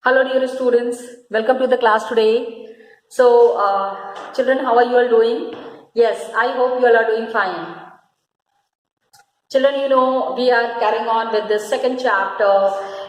Hello dear students, welcome to the class today. So children, how are you all doing? Yes, I hope you all are doing fine. Children, we are carrying on with the second chapter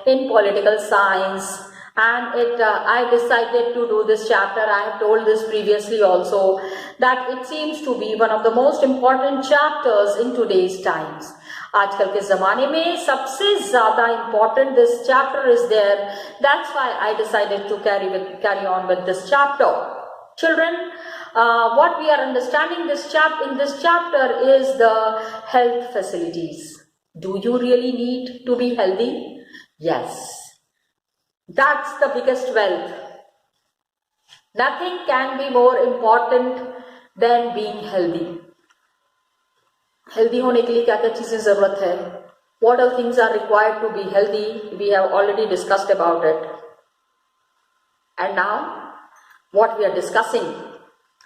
in political science, and I decided to do this chapter. I have told this previously also that it seems to be one of the most important chapters in today's times. आजकल के ज़माने में सबसे ज़्यादा important this chapter is there. That's why I decided to carry on with this chapter. Children, what we are understanding in this chapter is the health facilities. Do you really need to be healthy? Yes. That's the biggest wealth. Nothing can be more important than being healthy. Healthy होने के लिए क्या क्या चीजें जरूरत है? What all things are required to be healthy? We have already discussed about it. And now, what we are discussing?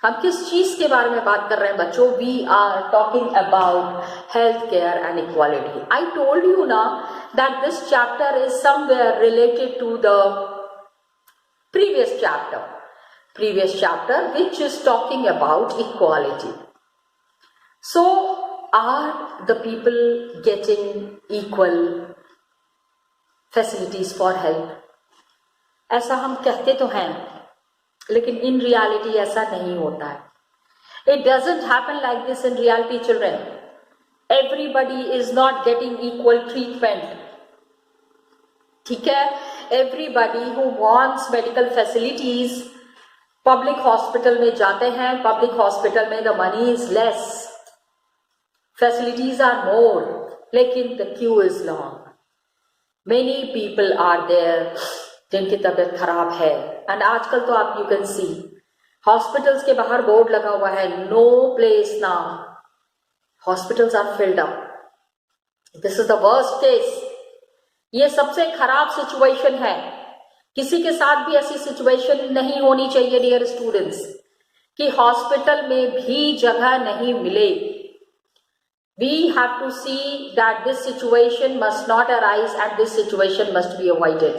हम किस चीज के बारे में बात कर रहे हैं बच्चों? We are talking about healthcare and equality. I told you now that this chapter is somewhere related to the previous chapter which is talking about equality. So, are the people getting equal facilities for health? ऐसा हम कहते तो हैं, लेकिन in reality ऐसा नहीं होता है. It doesn't happen like this in reality, children. Everybody is not getting equal treatment. ठीक है? Everybody who wants medical facilities, public hospital में जाते हैं. Public hospital में the money is less. Facilities are more, लेकिन the queue is long. Many people are there जिनकी तबीयत खराब है. And आजकल तो आप you can see hospitals के बाहर बोर्ड लगा हुआ है no place now. Hospitals are filled up. This is the worst case. ये सबसे खराब सिचुएशन है. किसी के साथ भी ऐसी सिचुएशन नहीं होनी चाहिए डियर स्टूडेंट्स कि हॉस्पिटल में भी जगह नहीं मिले. We have to see that this situation must not arise and this situation must be avoided.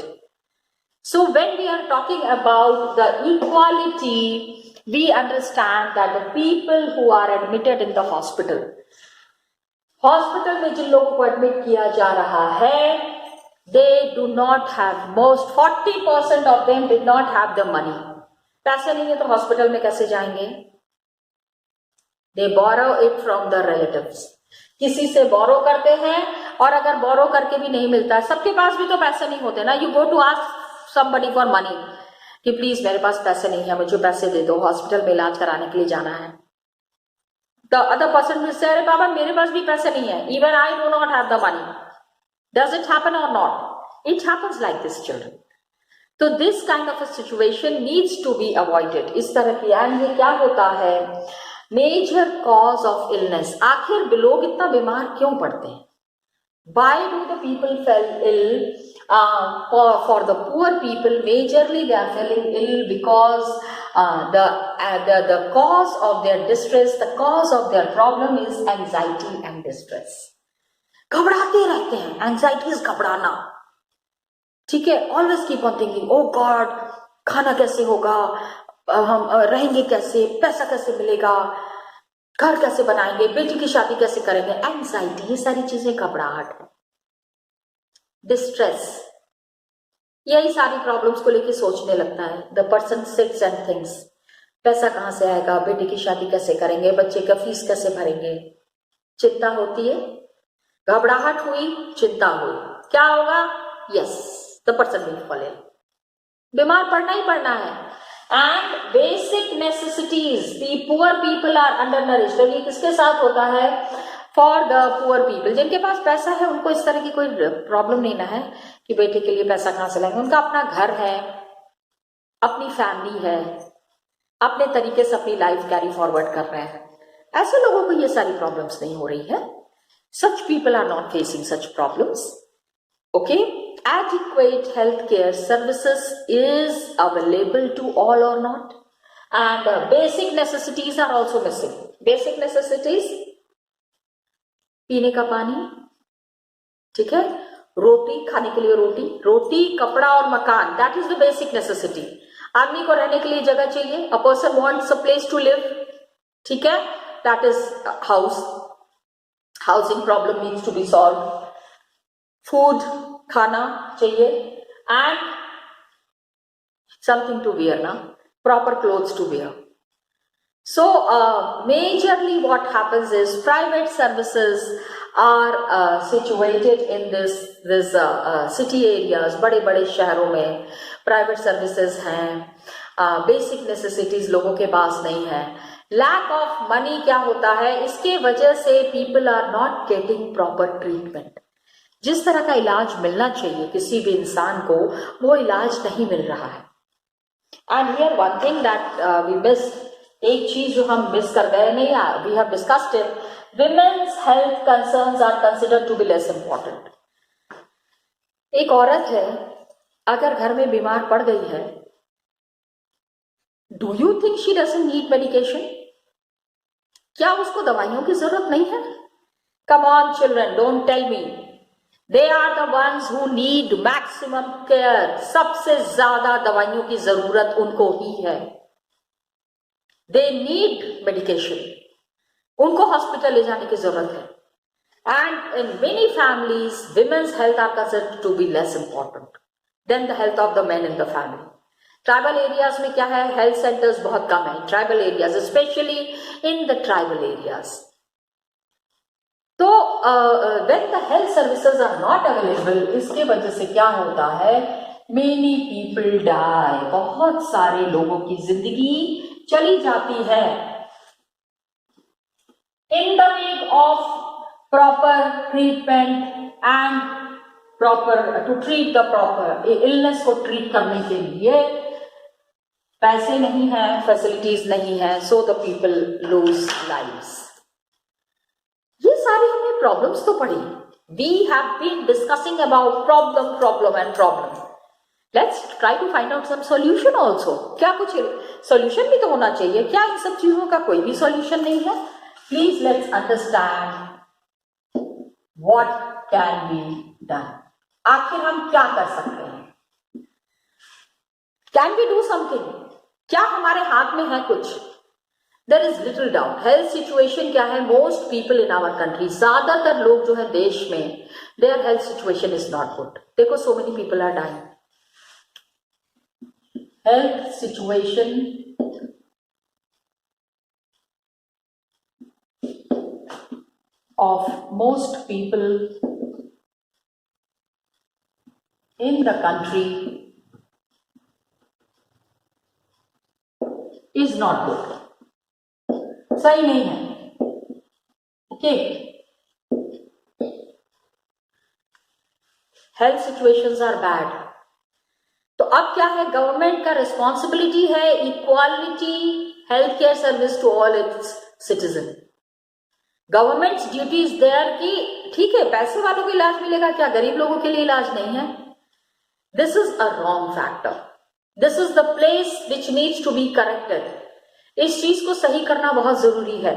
So when we are talking about the equality, we understand that the people who are admitted in the hospital में जिन लोगों को admit किया जा रहा है, they do not have, most 40% of them did not have the money. पैसे नहीं है तो hospital में कैसे जाएंगे? They borrow it from the relatives. किसी से बोरो करते हैं, और अगर बोरो करके भी नहीं मिलता है, सबके पास भी तो पैसे नहीं होते ना. You go to ask somebody for money कि प्लीज मेरे पास पैसे नहीं है, मुझे पैसे दे दो, हॉस्पिटल में इलाज कराने के लिए जाना है. The other person will say, अरे बाबा मेरे पास भी पैसे नहीं है, even I do not have the money. Does it happen or not? It happens like this children. तो this kind of a situation needs to be avoided. इस तरह की, एंड ये क्या होता है? Major cause of illness. आखिर लोग इतना बीमार क्यों पड़ते हैं? Why do the people fall ill? For the poor people, majorly they are falling ill because the cause of their distress, the cause of their problem is anxiety and distress. घबराते रहते हैं. Anxiety is घबराना. ठीक है? Always keep on thinking, oh God, खाना कैसे होगा, हम रहेंगे कैसे, पैसा कैसे मिलेगा, घर कैसे बनाएंगे, बेटी की शादी कैसे करेंगे. एंजाइटी, ये सारी चीजें घबराहट है. डिस्ट्रेस, यही सारी प्रॉब्लम्स को लेके सोचने लगता है. The person sits and thinks, पैसा कहाँ से आएगा, बेटी की शादी कैसे करेंगे, बच्चे का फीस कैसे भरेंगे. चिंता होती है, घबराहट हुई, चिंता हुई, क्या होगा? Yes, the person will fall ill. बीमार पड़ना ही पड़ना है. And basic necessities, the poor people are undernourished. ये किसके साथ होता है? For the poor people, जिनके पास पैसा है उनको इस तरह की कोई प्रॉब्लम नहीं ना है कि बेटे के लिए पैसा कहाँ से लाएंगे. उनका अपना घर है, अपनी फैमिली है, अपने तरीके से अपनी लाइफ कैरी फॉरवर्ड कर रहे हैं. ऐसे लोगों को ये सारी प्रॉब्लम्स नहीं हो रही है. Such people are not facing such problems. Okay? Adequate healthcare services is available to all or not, and basic necessities are also missing. Basic necessities, पीने का पानी, ठीक है, रोटी खाने के लिए, रोटी कपड़ा और मकान, that is the basic necessity. आदमी को रहने के लिए जगह चाहिए, a person wants a place to live, ठीक है, that is house, housing problem needs to be solve, food खाना चाहिए, एंड समथिंग टू वियर, ना, proper clothes to wear. So majorly what happens is private services are situated in this city areas, बड़े बड़े शहरों में private services हैं, basic necessities लोगों के पास नहीं है। lack of money क्या होता है, इसके वजह से people are not getting proper treatment। जिस तरह का इलाज मिलना चाहिए किसी भी इंसान को, वो इलाज नहीं मिल रहा है। And here one thing that we missed, एक चीज जो हम मिस कर गए, नहीं, we have discussed it, women's health concerns are considered to be less important. एक औरत है, अगर घर में बीमार पड़ गई है, do you think she doesn't need medication? क्या उसको दवाइयों की जरूरत नहीं है? Come on children, don't tell me, they are the ones who need maximum care. सबसे ज्यादा दवाइयों की जरूरत उनको ही है। They need medication, उनको हॉस्पिटल ले जाने की जरूरत है। And in many families, women's health are considered to be less important than the health of the men in the family. Tribal areas में क्या है, health centers बहुत कम है, tribal areas, especially in the tribal areas. तो when the health services are not available, इसके वजह से क्या होता है, many people die, बहुत सारे लोगों की जिंदगी चली जाती है। In the wake of proper treatment and proper to treat the proper illness को ट्रीट करने के लिए पैसे नहीं है, फैसिलिटीज नहीं है, so the people lose lives. ये सारी हमने प्रॉब्लम्स तो पढ़ी। We have been discussing about problem and problem. Let's try to find out some solution also. क्या कुछ solution भी तो होना चाहिए, क्या इन सब चीजों का कोई भी solution नहीं है? Please let's understand what can be done. आखिर हम क्या कर सकते हैं? Can we do something? क्या हमारे हाथ में है कुछ? There is little doubt. Health situation क्या है? Most people in our country, ज्यादातर लोग जो है देश में, their health situation is not good. देखो, so many people are dying. Health situation of most people in the country is not good. सही नहीं है, okay. Health situations are bad. तो अब क्या है, गवर्नमेंट का रिस्पॉन्सिबिलिटी है equality health care service to all its citizen. Government's duty is there कि ठीक है, पैसे वालों को इलाज मिलेगा, क्या गरीब लोगों के लिए इलाज नहीं है? This is a wrong factor. This is the place which needs to be corrected. इस चीज को सही करना बहुत जरूरी है।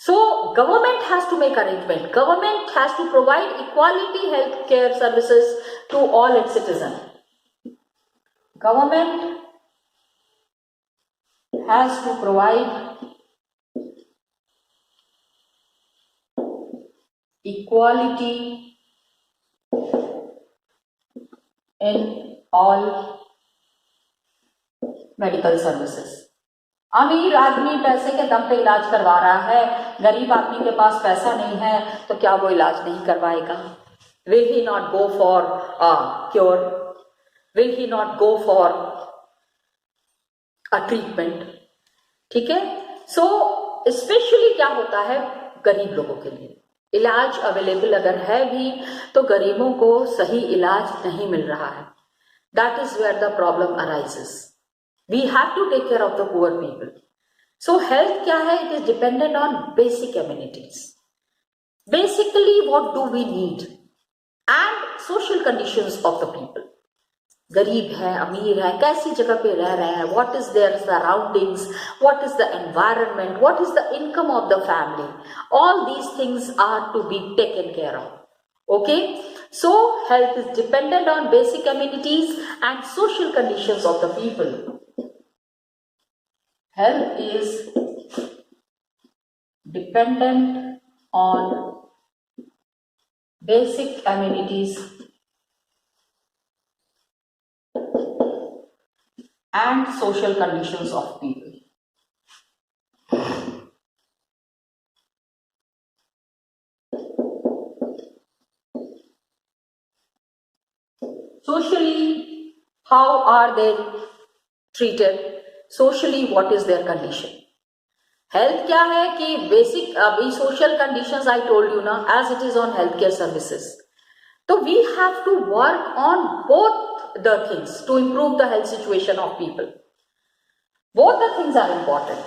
So government has to make arrangement. Government has to provide equality health care services to all its citizens. Government has to provide equality in all medical services. अमीर आदमी पैसे के दम पे इलाज करवा रहा है, गरीब आदमी के पास पैसा नहीं है, तो क्या वो इलाज नहीं करवाएगा? Will he not go for cure? Will he not go for a treatment? ठीक है। सो स्पेशली क्या होता है, गरीब लोगों के लिए इलाज अवेलेबल अगर है भी तो गरीबों को सही इलाज नहीं मिल रहा है। That is where the problem arises. We have to take care of the poor people. So health क्या है? It is dependent on basic amenities. Basically, what do we need? And social conditions of the people. गरीब है, अमीर है, कैसी जगह पे रह रहे हैं, what is their surroundings, what is the environment, what is the income of the family. All these things are to be taken care of. Okay? So health is dependent on basic amenities and social conditions of the people. Health is dependent on basic amenities and social conditions of people. Socially, how are they treated? Socially, what is their condition? Health क्या है कि basic अभी social conditions I told you ना, as it is on healthcare services. So we have to work on both the things to improve the health situation of people. Both the things are important.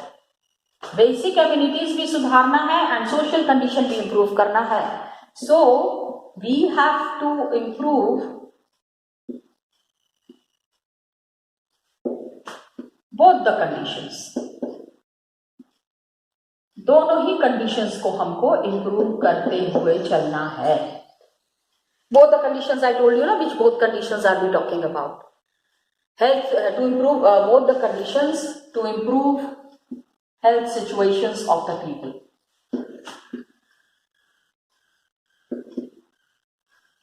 Basic amenities भी सुधारना है and social condition भी improve करना है. So we have to improve both the conditions. दोनों ही conditions को हमको improve करते हुए चलना है. Both the conditions I told you ना, which both conditions are we talking about? Health to improve both the conditions to improve health situations of the people.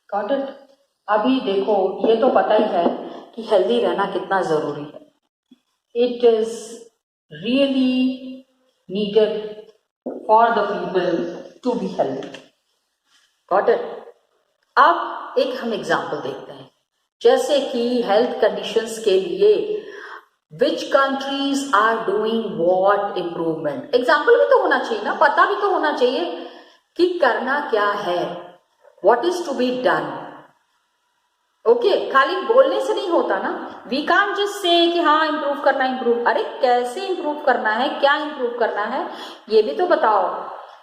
Got it? अभी देखो, ये तो पता ही है कि हेल्दी रहना कितना जरूरी है. It is really needed for the people to be healthy. Got it? अब एक हम एग्जाम्पल देखते हैं, जैसे कि हेल्थ कंडीशंस के लिए which countries are doing what improvement. Example भी तो होना चाहिए ना, पता भी तो होना चाहिए कि करना क्या है, what is to be done. Okay, खाली बोलने से नहीं होता ना. वी कांट जस्ट से कि हाँ इम्प्रूव करना, इम्प्रूव. अरे कैसे इम्प्रूव करना है, क्या इम्प्रूव करना है, ये भी तो बताओ.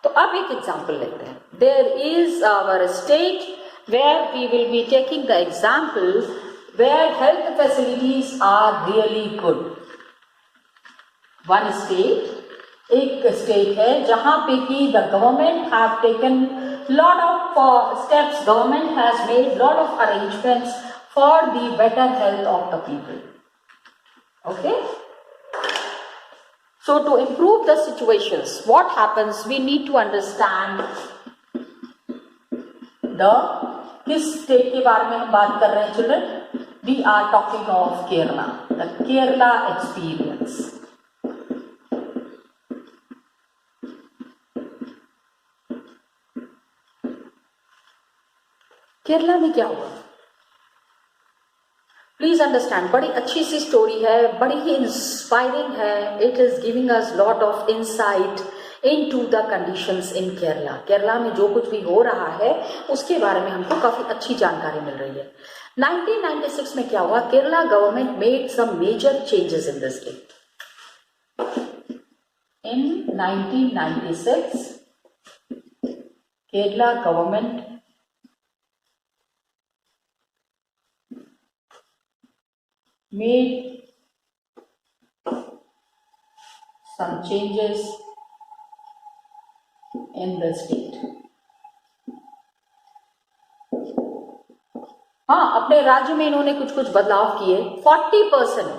तो अब एक एग्जाम्पल लेते हैं. There is our state where we will be taking the example where health facilities are really good. One state, एक state है जहाँ पे कि the government have taken lot of steps, government has made lot of arrangements for the better health of the people. Okay? So to improve the situations, what happens, we need to understand the किस state के बारे में हम बात कर रहे हैं children. We are talking of Kerala, the Kerala experience. Kerala में क्या हुआ, प्लीज अंडरस्टैंड. बड़ी अच्छी सी स्टोरी है, बड़ी ही इंस्पायरिंग है. It is giving us lot of insight into the conditions in Kerala. Kerala में जो कुछ भी हो रहा है उसके बारे में हमको काफी अच्छी जानकारी मिल रही है. 1996 में क्या हुआ, Kerala government made some major changes in the state. In 1996 Kerala government made some changes in the state. हाँ, अपने राज्य में इन्होंने कुछ कुछ बदलाव किए. 40%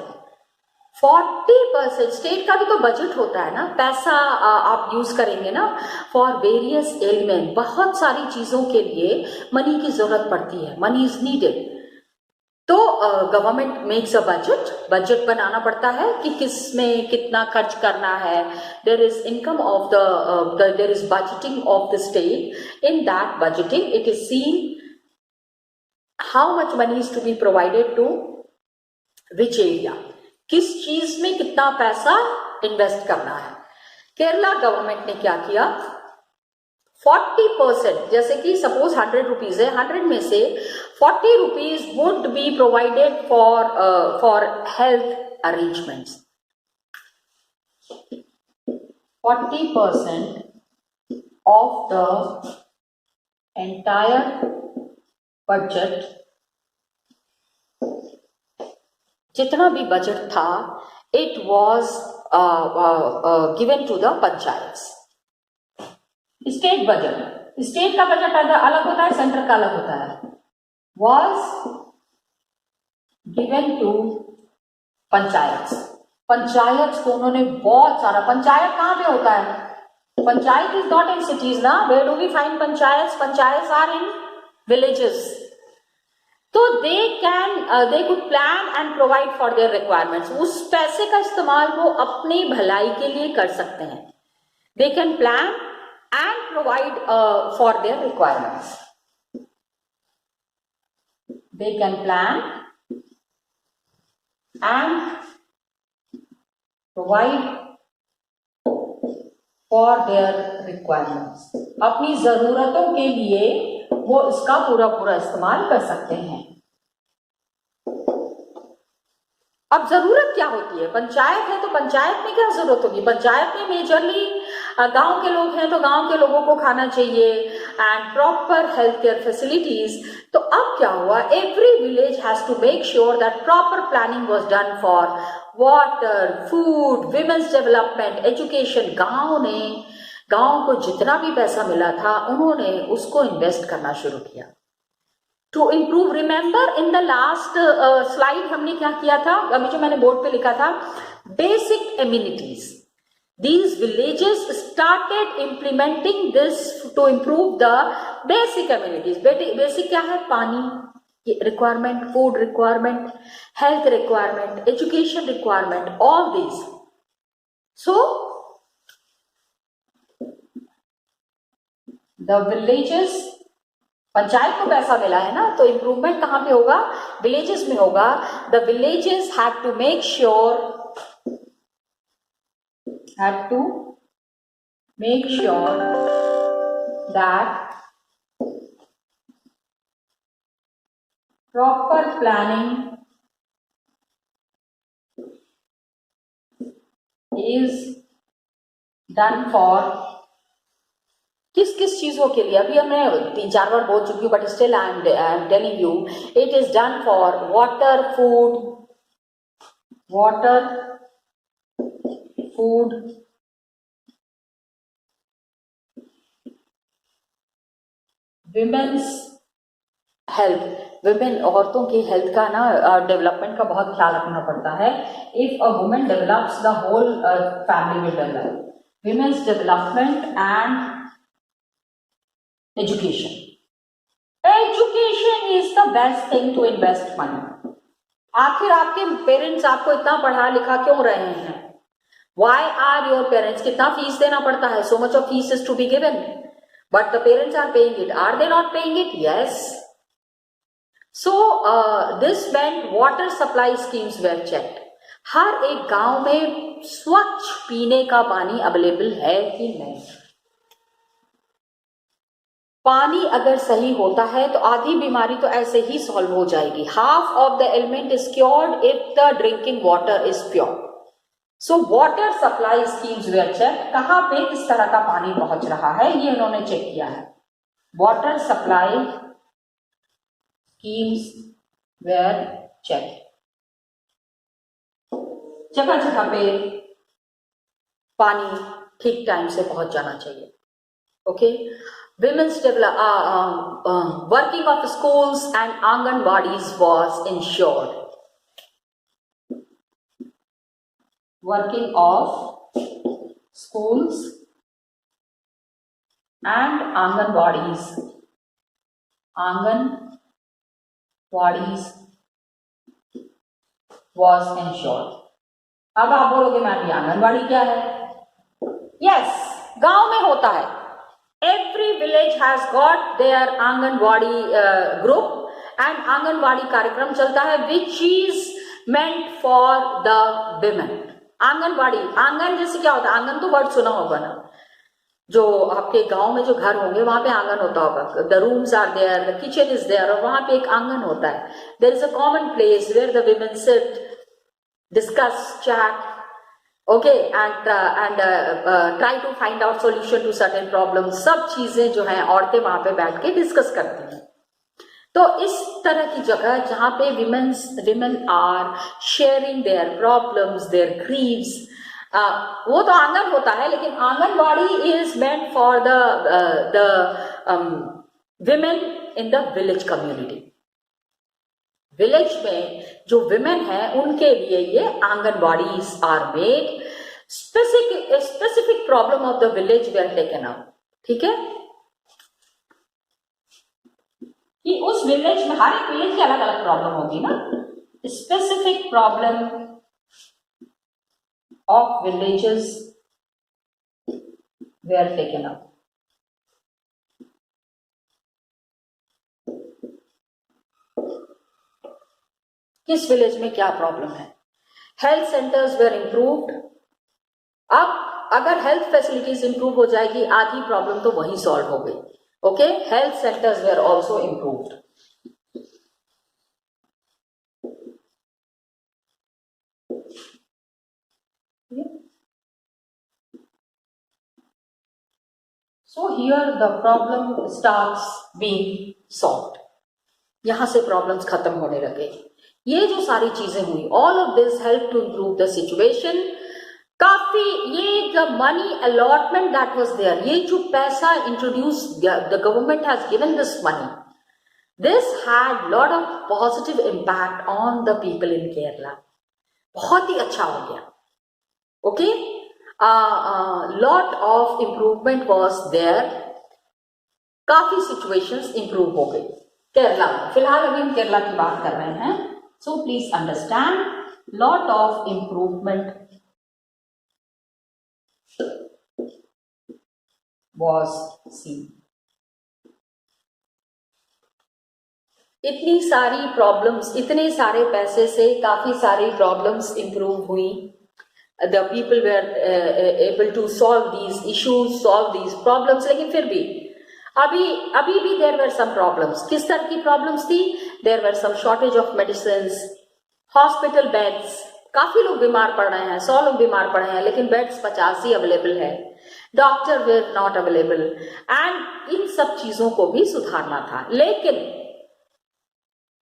स्टेट का भी तो बजट होता है ना, पैसा आप यूज करेंगे ना फॉर वेरियस एलिमेंट. बहुत सारी चीजों के लिए मनी की जरूरत पड़ती है, मनी इज नीडेड. तो गवर्नमेंट मेक्स अ बजट बनाना पड़ता है कि किस में कितना खर्च करना है. There is income of there is budgeting of the state. In that budgeting it is seen how much money is to be provided to which area, किस चीज में कितना पैसा इन्वेस्ट करना है. केरला गवर्नमेंट ने क्या किया, 40%, जैसे कि सपोज 100 रुपीज है, 100 में से 40 rupees would be provided for health arrangements. 40% of the entire budget, जितना भी बजट था, it was given to the panchayat. State budget, state का बजट अलग होता है, सेंटर का अलग होता है. was given to panchayat. Panchayat को उन्होंने बहुत सारा, पंचायत कहाँ पे होता है? Panchayat is not in cities ना, where do we find panchayat? Panchayat are in villages. तो they could plan and provide for their requirements. उस पैसे का इस्तेमाल वो अपनी भलाई के लिए कर सकते हैं। They can plan and provide for their requirements. They can plan and provide for their requirements. अपनी जरूरतों के लिए वो इसका पूरा पूरा इस्तेमाल कर सकते हैं। अब जरूरत क्या होती है? पंचायत है तो पंचायत में क्या जरूरत होगी? पंचायत में मेजरली गांव के लोग हैं तो गांव के लोगों को खाना चाहिए and proper health care facilities. तो अब क्या हुआ? Every village has to make sure that proper planning was done for water, food, women's development, education. गांव को जितना भी पैसा मिला था उन्होंने उसको इन्वेस्ट करना शुरू किया to improve. Remember in the last slide हमने क्या किया था? अभी जो मैंने बोर्ड पे लिखा था, basic amenities. These villages started implementing this to improve the basic amenities. Basic क्या है? पानी requirement, food requirement, health requirement, education requirement, all these. So the villages, panchayat को पैसा मिला है ना, तो इम्प्रूवमेंट कहाँ पे होगा? विलेजेस में होगा। The villages had to make sure that proper planning is done for किस किस चीजों के लिए? अभी हमने 3-4 बार बोल चुकी हूँ, but still I am telling you, it is done for water, food, women's health. Women, औरतों की हेल्थ का ना डेवलपमेंट का बहुत ख्याल रखना पड़ता है। If a women develops the whole family will develop. Women's development and education is the best thing to invest money. आखिर आपके पेरेंट्स आपको इतना पढ़ा लिखा क्यों रहे हैं? Why are your parents? कितना फीस देना पड़ता है? So much of fees is to be given, but the parents are paying it. Are they not paying it? Yes. So this meant water supply schemes were checked. हर एक गांव में स्वच्छ पीने का पानी अवेलेबल है कि नहीं। पानी अगर सही होता है तो आधी बीमारी तो ऐसे ही सॉल्व हो जाएगी। Half of the ailment is cured if the drinking water is pure. So water supply schemes were check. कहाँ पे किस तरह का पानी पहुंच रहा है ये उन्होंने चेक किया है। Water supply schemes were check. जगह जगह पे पानी ठीक टाइम से पहुंच जाना चाहिए। Okay. Women's working of schools and Anganwadis was ensured. Working of schools and Anganwadis was ensured. अब आप बोलोगे मैम ये आंगनवाड़ी क्या है? यस, गांव में होता है। Every village has got their anganwadi group and anganwadi कार्यक्रम चलता है which is meant for the women. Anganwadi, आंगन जैसे क्या होता है? आंगन तो वर्ड सुना होगा ना, जो आपके गांव में जो घर होंगे वहां पे आंगन होता होगा। The rooms are there, the kitchen is there, और वहां पे एक आंगन होता है। There is a common place where the women sit, discuss, chat, okay, and try to find out solution to certain problems. सब चीजें जो हैं औरतें वहां पे बैठ के डिस्कस करती हैं। तो इस तरह की जगह जहां पे women are sharing their problems, their griefs, वो तो आंगन होता है, लेकिन anganwadi is meant for the women in the village community. Village में जो विमेन है उनके लिए ये anganwadis are made, specific problem of the village they are taken up. ठीक है, कि उस विलेज में, हर एक विलेज की अलग अलग प्रॉब्लम होगी ना, specific problem of villages they are taken up. किस विलेज में क्या प्रॉब्लम है। Health centres were improved. अब अगर हेल्थ फैसिलिटीज इंप्रूव हो जाएगी, आधी प्रॉब्लम तो वहीं सॉल्व हो गई। Okay, health centres were also improved. So here the problem starts being solved. यहां से प्रॉब्लम्स खत्म होने लगे। ये जो सारी चीजें हुई, all of this help to improve the situation. काफी ये the money allotment that was there, ये जो पैसा introduce the government has given this money, this had lot of positive impact on the people in Kerala. बहुत ही अच्छा हो गया। Okay, lot of improvement was there, काफी सिचुएशंस इंप्रूव हो गई केरला में। फिलहाल अभी हम केरला की बात कर रहे हैं, so please understand lot of improvement was seen. इतनी सारी प्रॉब्लम्स, इतने सारे पैसे से काफी सारी प्रॉब्लम्स इंप्रूव हुई। The people were able to solve these issues, solve these problems, लेकिन फिर भी अभी भी there were some problems। किस तरह की problems थी? There were some shortage of medicines, hospital beds, काफी लोग बीमार पड़ रहे हैं, 100 लोग बीमार पड़े हैं, लेकिन बेड्स 50 ही अवेलेबल है, doctor were not available, and इन सब चीजों को भी सुधारना था। लेकिन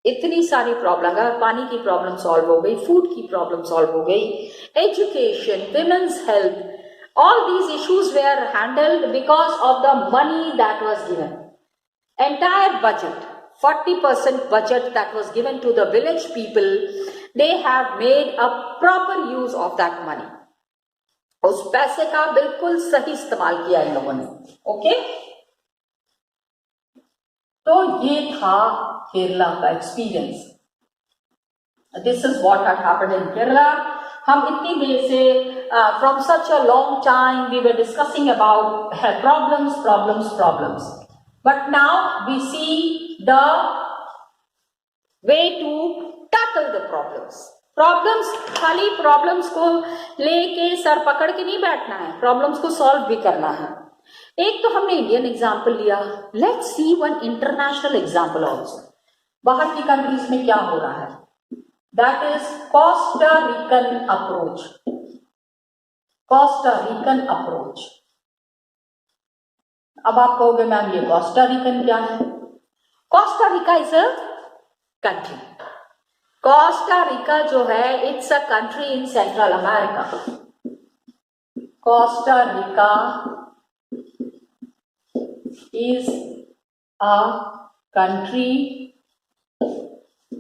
इतनी सारी प्रॉब्लम, अगर पानी की प्रॉब्लम सॉल्व हो गई, फूड की प्रॉब्लम सॉल्व हो गई, education, women's health, all these issues were handled because of the money that was given. Entire budget, 40% budget that was given to the village people, they have made a proper use of that money. उस पैसे का बिल्कुल सही इस्तेमाल किया इन लोगों ने। Okay, तो ये था केरला का experience. This is what had happened in Kerala. हम इतनी देर से from such a long time we were discussing about problems, but now we see the way to tackle the problems. खाली प्रॉब्लम्स को लेके सर पकड़ के नहीं बैठना है, प्रॉब्लम्स को सॉल्व भी करना है। एक तो हमने इंडियन एग्जाम्पल लिया, let's see one international example also. बाहर की कंट्रीज में क्या हो रहा है, that is Costa Rican approach. Costa Rican approach. अब आप कहोगे मैम ये कोस्टा रिकन क्या है? Costa Rica is a country. Costa Rica जो है, it's a country in Central America. Costa Rica is a country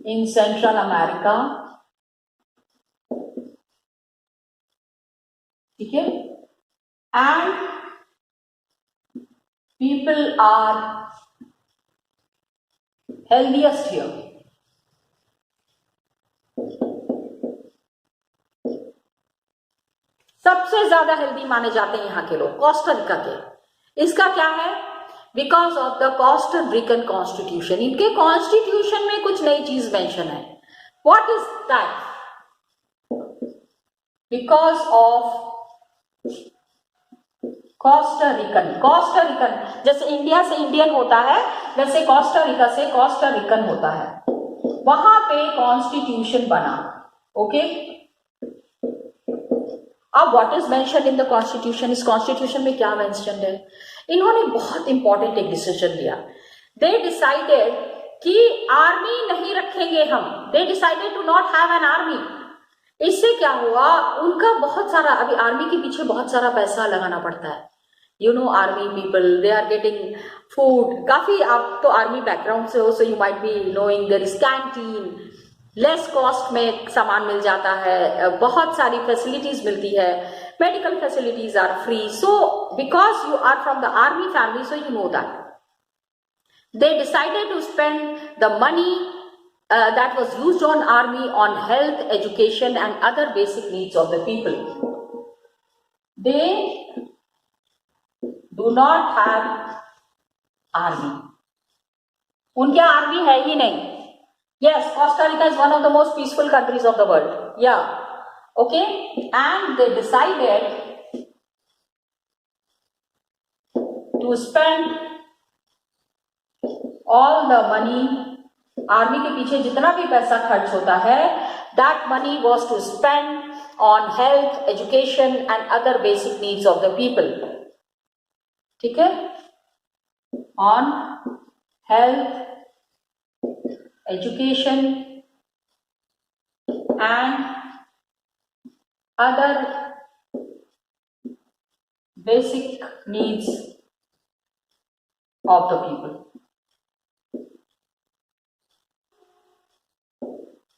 in Central America, ठीक है, and people are healthiest here. सबसे ज्यादा हेल्दी माने जाते हैं यहाँ के लोग कोस्टा रिका के। इसका क्या है? Because of the Costa Rican constitution. इनके कॉन्स्टिट्यूशन में कुछ नई चीज मेंशन है। What is that? Because of Costa Rican जैसे इंडिया से इंडियन होता है, वैसे कोस्टा रिका से कोस्टा रिकन होता है। वहां पे कॉन्स्टिट्यूशन बना। ओके, अब what is mentioned in the constitution? इस कॉन्स्टिट्यूशन में क्या मेंशन्ड है? इन्होंने बहुत इंपॉर्टेंट एक डिसीजन लिया। दे डिसाइडेड कि आर्मी नहीं रखेंगे हम। They decided to not have an army. इससे क्या हुआ, उनका बहुत सारा, अभी आर्मी के पीछे बहुत सारा पैसा लगाना पड़ता है। You know, army people they are getting food. काफी, आप तो आर्मी बैकग्राउंड से हो, so you might be knowing there is canteen, less cost में सामान मिल जाता है, बहुत सारी फैसिलिटीज मिलती है, medical facilities are free. So because you are from the army family, so you know that they decided to spend the money that was used on army on health, education and other basic needs of the people. They do not have army. उनके army है ही नहीं. Yes, Costa Rica is one of the most peaceful countries of the world. Yeah. Okay. And they decided to spend all the money. Army के पीछे जितना भी पैसा खर्च होता है, that money was to spend on health, education and other basic needs of the people. ठीक है? On health, education and other basic needs of the people.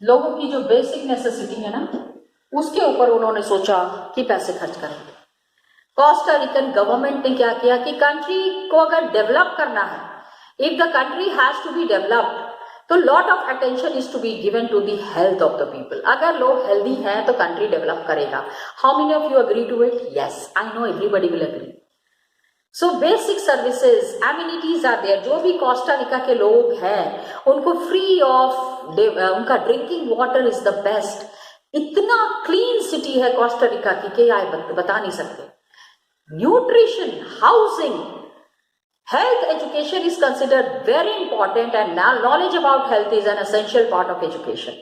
लोगों की जो बेसिक नेसेसिटी है ना, उसके ऊपर उन्होंने सोचा कि पैसे खर्च करेंगे. कोस्टा रिकन गवर्नमेंट ने क्या किया कि कंट्री को अगर डेवलप करना है, if the country has to be developed, तो lot of attention is to be given to the health of the people. अगर लोग हेल्दी हैं तो कंट्री डेवलप करेगा. How many of you agree to it? Yes, I know everybody will agree. So basic services, amenities are there. जो भी Costa Rica के लोग हैं उनको फ्री ऑफ, उनका drinking water is the best. इतना क्लीन सिटी है कोस्टा रिका की कि आप बता नहीं सकते. Nutrition, housing, health education is considered very important and knowledge about health is an essential part of education.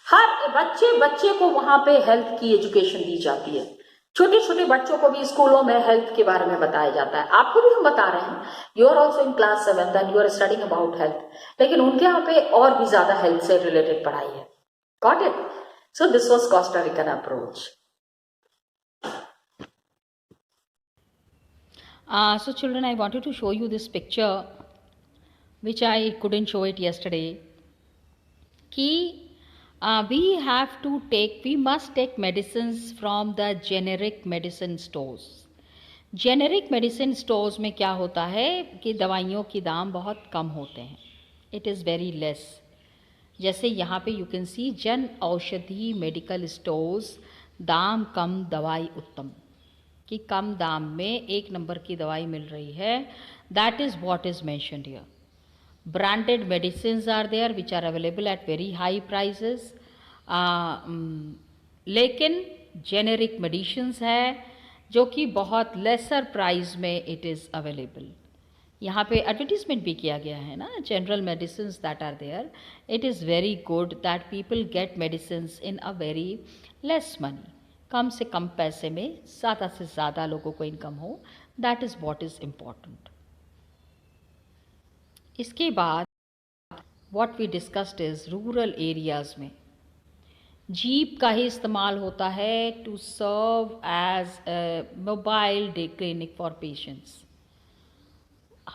हर बच्चे को वहां पे हेल्थ की एजुकेशन दी जाती है. छोटे छोटे बच्चों को भी स्कूलों में हेल्थ के बारे में बताया जाता है. आपको भी हम बता रहे हैं, you are also in class 7th and you are studying about health, लेकिन उनके यहाँ पे और भी ज्यादा हेल्थ से रिलेटेड पढ़ाई है. Got it? So this was Costa Rican approach. So children, I wanted to show you this picture which I couldn't show it yesterday. We must take medicines from the generic medicine stores. Generic medicine stores में क्या होता है कि दवाइयों के दाम बहुत कम होते हैं. It is very less. जैसे यहाँ पे you can see Jan Aushadhi medical stores, दाम कम दवाई उत्तम, कि कम दाम में एक नंबर की दवाई मिल रही है. That is what is mentioned here. Branded medicines are there which are available at very high prices. लेकिन जेनेरिक मेडिसिन्स है जो कि बहुत लेसर प्राइस में इट इज़ अवेलेबल. यहाँ पे एडवर्टीजमेंट भी किया गया है ना, general medicines that are there. It is very good that people get medicines in a very less money. कम से कम पैसे में ज़्यादा से ज़्यादा लोगों को इनकम हो. That is what is important. इसके बाद what we discussed is rural areas में जीप का ही इस्तेमाल होता है to serve as mobile day clinic for patients.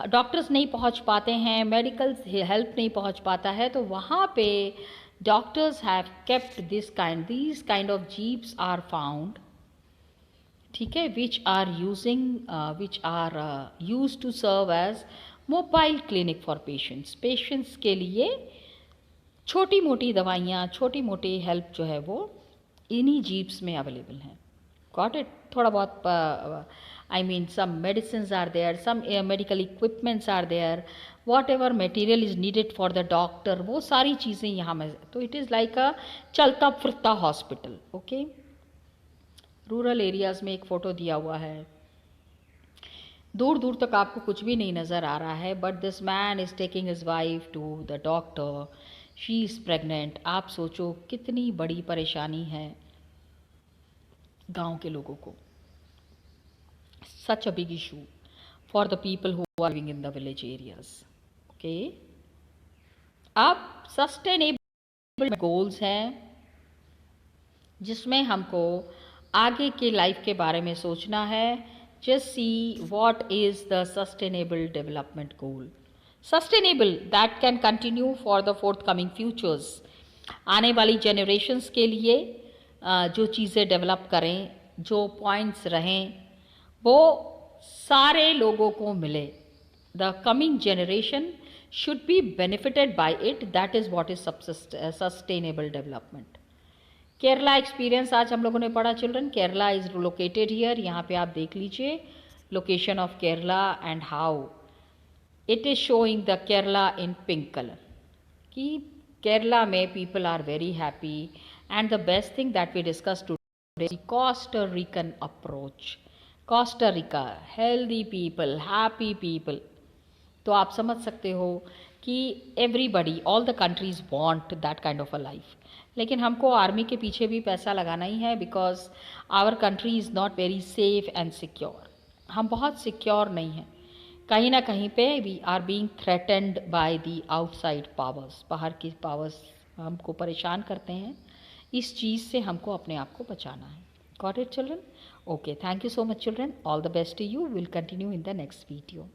Doctors नहीं पहुंच पाते हैं, मेडिकल हेल्प नहीं पहुंच पाता है, तो वहाँ पे doctors have kept these kind of jeeps are found, ठीक है, which are used to serve as mobile clinic for patients. Patients के लिए छोटी मोटी दवाइयाँ, छोटी मोटी हेल्प जो है वो इन्हीं जीप्स में अवेलेबल हैं. Got it? थोड़ा बहुत I mean some medicines are there, some medical equipments are there, whatever material is needed for the doctor, वो सारी चीज़ें यहाँ में. तो इट इज़ लाइक अ चलता फिरता हॉस्पिटल. ओके. रूरल एरियाज़ में एक फ़ोटो दिया हुआ है, दूर दूर तक आपको कुछ भी नहीं नज़र आ रहा है, but this man is taking his wife to the doctor. She is pregnant. आप सोचो कितनी बड़ी परेशानी है गांव के लोगों को. Such a big issue for the people who are living in the village areas. Okay. अब सस्टेनेबल गोल्स हैं जिसमें हमको आगे के लाइफ के बारे में सोचना है. Just see what is the sustainable development goal. Sustainable that can continue for the fourth coming futures. आने वाली जनरेशन्स के लिए जो चीज़ें डेवलप करें, जो पॉइंट्स रहें, वो सारे लोगों को मिले. The coming generation should be benefited by it. That is what is sustainable development. Kerala experience आज हम लोगों ने पढ़ा children. Kerala is located here. यहाँ पे आप देख लीजिए location of Kerala and how it is showing the Kerala in pink colour. कि केरला में people are very happy and the best thing that we discuss today Costa Rican approach. Costa Rica, healthy people, happy people. तो आप समझ सकते हो कि everybody, all the countries want that kind of a life. लेकिन हमको army के पीछे भी पैसा लगाना ही है, because our country is not very safe and secure. हम बहुत सिक्योर नहीं हैं. कहीं ना कहीं पे we are being threatened by the outside powers. बाहर की पावर्स हमको परेशान करते हैं. इस चीज़ से हमको अपने आप को बचाना है. Got it children? Okay, thank you so much children. All the best to you. Will continue in the next video.